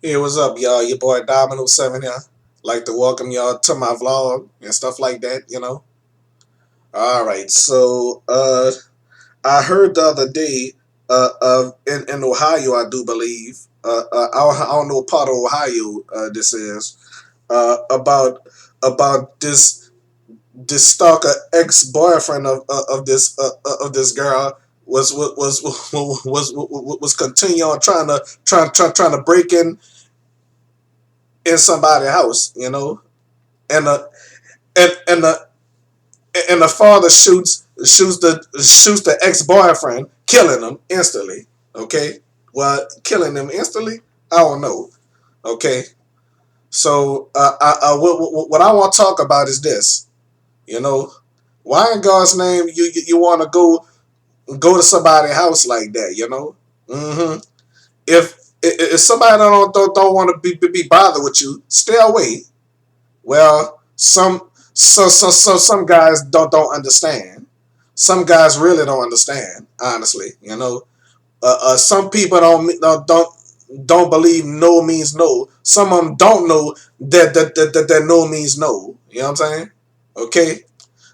Hey, what's up, y'all? Your boy Dominoes 7 here. Like to welcome y'all to my vlog and stuff like that. Alright, so I heard the other day in Ohio, I do believe. I don't know what part of Ohio this is. About this stalker ex-boyfriend of this girl was continuing trying to break in somebody's house. And the and the father shoots the ex boyfriend, killing him instantly. Okay, well, killing him instantly, I don't know. Okay, so what I want to talk about is this. You know, why in God's name you want to go to somebody's house like that? Hmm if somebody don't want to be bothered with you, stay away. Well, some guys don't understand. Some guys really don't understand. Honestly, some people don't believe no means no. Some of them don't know that no means no. You know what I'm saying? Okay,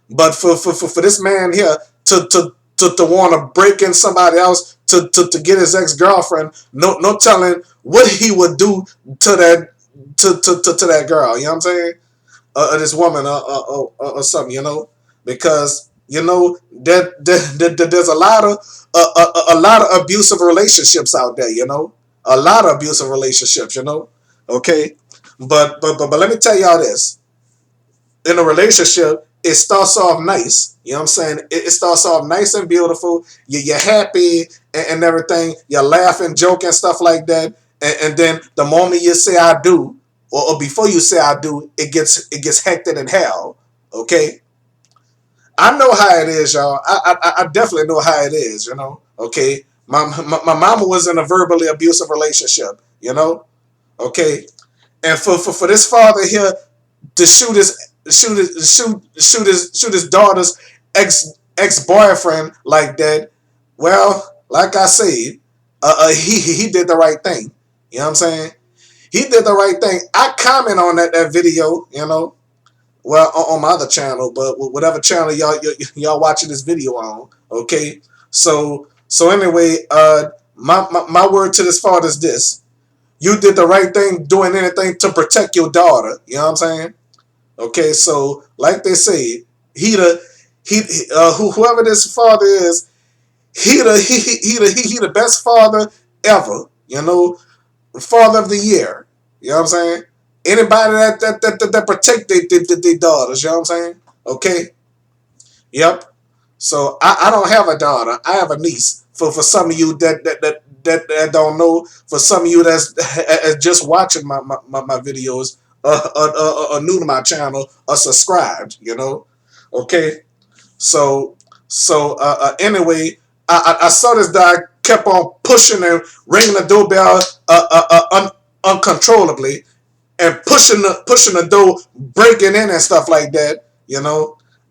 but for this man here to want to break in somebody else to get his ex girlfriend, no telling what he would do to that to that girl. You know what I'm saying? This woman or something, because that there's a lot of abusive relationships out there, a lot of abusive relationships, okay, but let me tell y'all this: in a relationship, it starts off nice. You know what I'm saying? It starts off nice and beautiful. You're happy and everything. You're laughing, joking, stuff like that. And then the moment you say I do, or before you say I do, it gets hectic in hell. Okay, I know how it is, y'all. I definitely know how it is. Okay, my mama was in a verbally abusive relationship. Okay, and for this father here to shoot his daughter's ex boyfriend like that. Well, like I said, he did the right thing. You know what I'm saying? He did the right thing. I comment on that video. Well, on my other channel, but whatever channel y'all watching this video on. Okay, so anyway, my word to this father is this: you did the right thing, doing anything to protect your daughter. You know what I'm saying? Okay, so like they say, he the whoever this father is, he the best father ever. Father of the year. You know what I'm saying? Anybody that protect their daughters. You know what I'm saying? Okay. Yep. So I don't have a daughter. I have a niece. For some of you that don't know, for some of you that's just watching my videos, new to my channel, or subscribed. Okay. So anyway, I saw this guy kept on pushing and ringing the doorbell uncontrollably, and pushing the door, breaking in and stuff like that.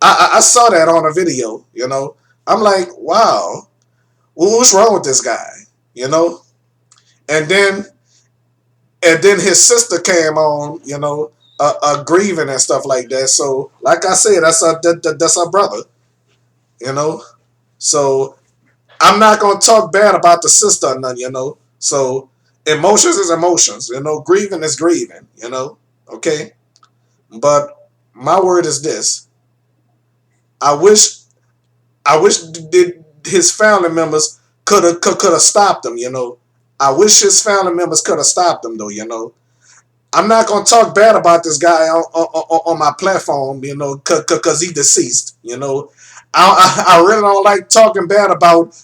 I saw that on a video. I'm like, wow, what's wrong with this guy? You know, and then his sister came on. Grieving and stuff like that. So, like I said, that's our brother. You know, so I'm not gonna talk bad about the sister or none. So emotions is emotions. Grieving is grieving. Okay. But my word is this: I wish his family members could have stopped him. I wish his family members could have stopped him though. I'm not gonna talk bad about this guy on my platform. Cause he deceased. I really don't like talking bad about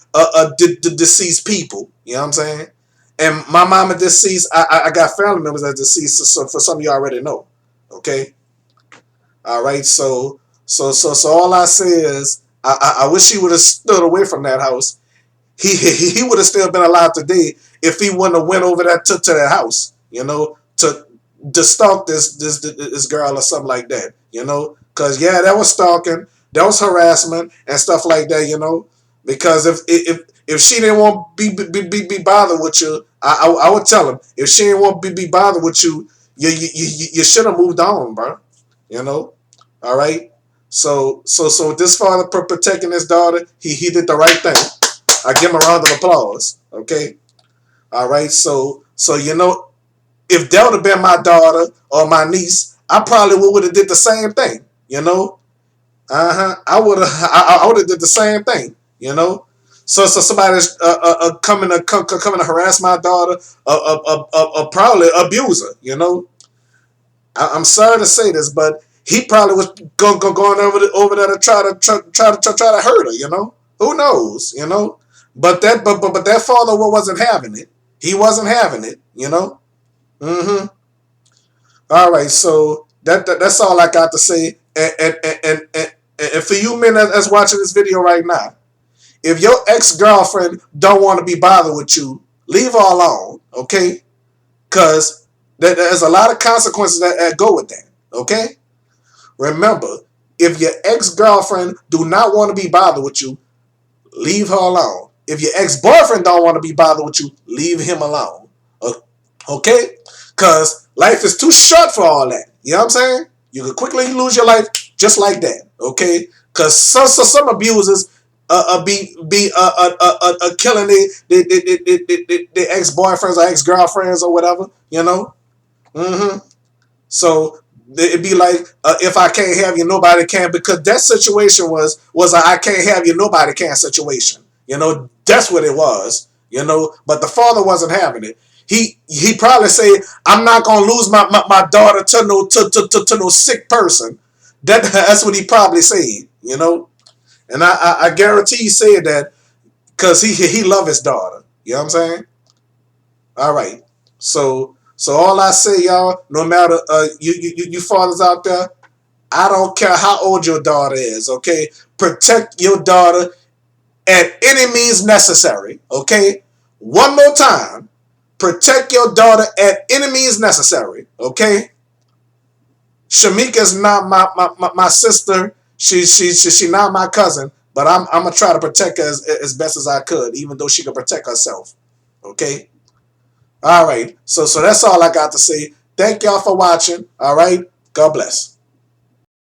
deceased people. You know what I'm saying? And my mama deceased. I got family members that deceased. So for some of you already know. Okay. All right. So all I say is I wish he would have stood away from that house. He would have still been alive today if he wouldn't have went over that to that house. To stalk this girl or something like that. Because yeah, that was stalking, that was harassment and stuff like that. Because If she didn't want be bothered with you, I would tell him if she didn't want be bothered with you, you should have moved on, bro. You know, all right. So this father protecting his daughter, he did the right thing. I give him a round of applause. Okay, all right. So if that would have been my daughter or my niece, I probably would have did the same thing. I would have I would have did the same thing. So somebody's coming to harass my daughter, probably abuse her. I'm sorry to say this, but he probably was going over there to try to hurt her. Who knows? But that father wasn't having it. He wasn't having it. Mm-hmm. All right, so that's all I got to say. And for you men that's watching this video right now, if your ex-girlfriend don't want to be bothered with you, leave her alone, okay? Because there's a lot of consequences that go with that, okay? Remember, if your ex-girlfriend do not want to be bothered with you, leave her alone. If your ex-boyfriend don't want to be bothered with you, leave him alone, okay? Because life is too short for all that. You know what I'm saying? You can quickly lose your life just like that, okay? Because some abusers be killing the ex boyfriends or ex girlfriends or whatever, Mm-hmm. So it'd be like if I can't have you, nobody can, because that situation was a I can't have you, nobody can situation. That's what it was. But the father wasn't having it. He probably say, I'm not gonna lose my daughter to no sick person. That's what he probably said. And I guarantee he said that because he love his daughter. You know what I'm saying? All right. So all I say, y'all, no matter you fathers out there, I don't care how old your daughter is, okay? Protect your daughter at any means necessary, okay? One more time. Protect your daughter at any means necessary, okay? Shamika's not my sister. She not my cousin, but I'm gonna try to protect her as best as I could, even though she could protect herself. Okay. All right. So that's all I got to say. Thank y'all for watching. All right. God bless.